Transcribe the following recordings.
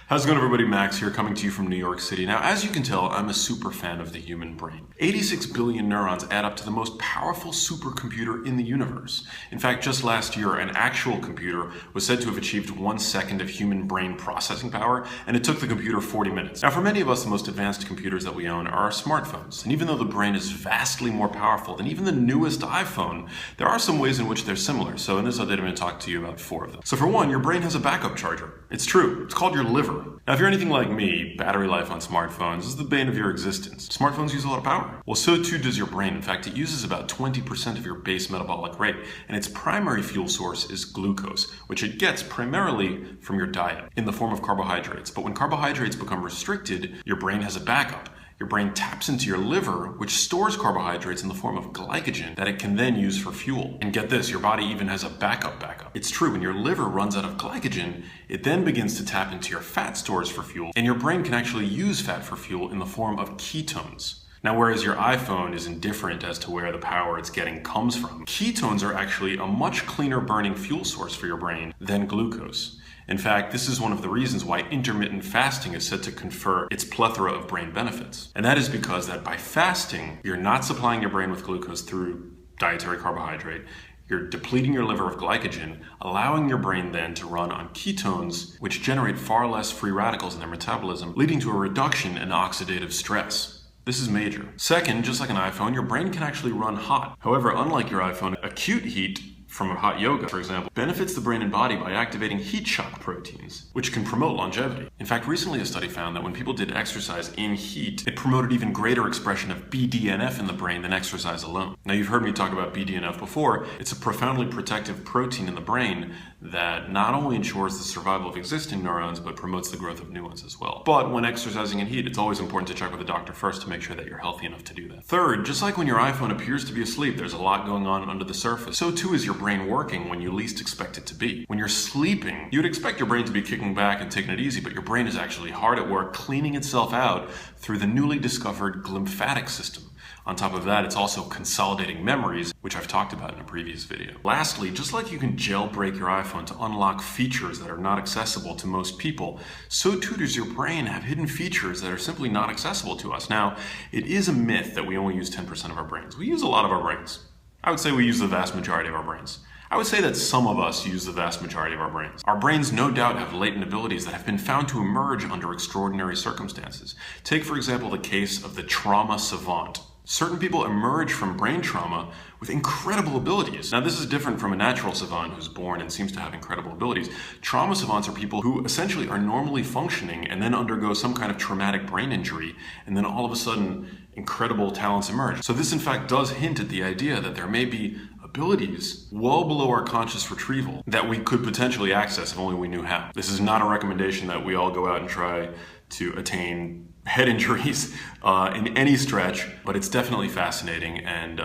How's it going, everybody? Max here, coming to you from New York City. Now, as you can tell, I'm a super fan of the human brain. 86 billion neurons add up to the most powerful supercomputer in the universe. In fact, just last year, an actual computer was said to have achieved 1 second of human brain processing power, and it took the computer 40 minutes. Now, for many of us, the most advanced computers that we own are our smartphones. And even though the brain is vastly more powerful than even the newest iPhone, there are some ways in which they're similar. So in this update, I'm going to talk to you about 4 of them. So for one, your brain has a backup charger. It's true. It's called your liver. Now, if you're anything like me, battery life on smartphones is the bane of your existence. Smartphones use a lot of power. Well, so too does your brain. In fact, it uses about 20% of your base metabolic rate, and its primary fuel source is glucose, which it gets primarily from your diet in the form of carbohydrates. But when carbohydrates become restricted, your brain has a backup. Your brain taps into your liver, which stores carbohydrates in the form of glycogen that it can then use for fuel. And get this, your body even has a backup. It's true, when your liver runs out of glycogen, it then begins to tap into your fat stores for fuel, and your brain can actually use fat for fuel in the form of ketones. Now, whereas your iPhone is indifferent as to where the power it's getting comes from, ketones are actually a much cleaner burning fuel source for your brain than glucose. In fact, this is one of the reasons why intermittent fasting is said to confer its plethora of brain benefits. And that is because that by fasting, you're not supplying your brain with glucose through dietary carbohydrate. You're depleting your liver of glycogen, allowing your brain then to run on ketones, which generate far less free radicals in their metabolism, leading to a reduction in oxidative stress. This is major. Second, just like an iPhone, your brain can actually run hot. However, unlike your iPhone, acute heat from a hot yoga, for example, benefits the brain and body by activating heat shock proteins, which can promote longevity. In fact, recently a study found that when people did exercise in heat, it promoted even greater expression of BDNF in the brain than exercise alone. Now, you've heard me talk about BDNF before. It's a profoundly protective protein in the brain that not only ensures the survival of existing neurons, but promotes the growth of new ones as well. But when exercising in heat, it's always important to check with a doctor first to make sure that you're healthy enough to do that. Third, just like when your iPhone appears to be asleep, there's a lot going on under the surface. So too is your brain working when you least expect it to be. When you're sleeping, you'd expect your brain to be kicking back and taking it easy, but your brain is actually hard at work cleaning itself out through the newly discovered GLYMPHATIC system. On top of that, it's also consolidating memories, which I've talked about in a previous video. Lastly, just like you can jailbreak your iPhone to unlock features that are not accessible to most people, so too does your brain have hidden features that are simply not accessible to us. Now, it is a myth that we only use 10% of our brains. We use a lot of our brains. I would say we use the vast majority of our brains. I would say that some of us use the vast majority of our brains. Our brains no doubt have latent abilities that have been found to emerge under extraordinary circumstances. Take, for example, the case of the trauma savant. Certain people emerge from brain trauma with incredible abilities. Now, this is different from a natural savant who's born and seems to have incredible abilities. Trauma savants are people who essentially are normally functioning and then undergo some kind of traumatic brain injury, and then all of a sudden, incredible talents emerge. So this, in fact, does hint at the idea that there may be abilities well below our conscious retrieval that we could potentially access if only we knew how. This is not a recommendation that we all go out and try to attain head injuries in any stretch, but it's definitely fascinating, and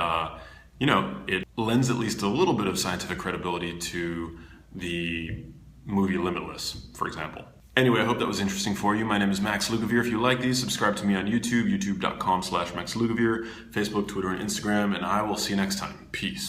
it lends at least a little bit of scientific credibility to the movie Limitless, for example. Anyway, I hope that was interesting for you. My name is Max Lugavere. If you like these, subscribe to me on YouTube, youtube.com/MaxLugavere, Facebook, Twitter, and Instagram, and I will see you next time. Peace.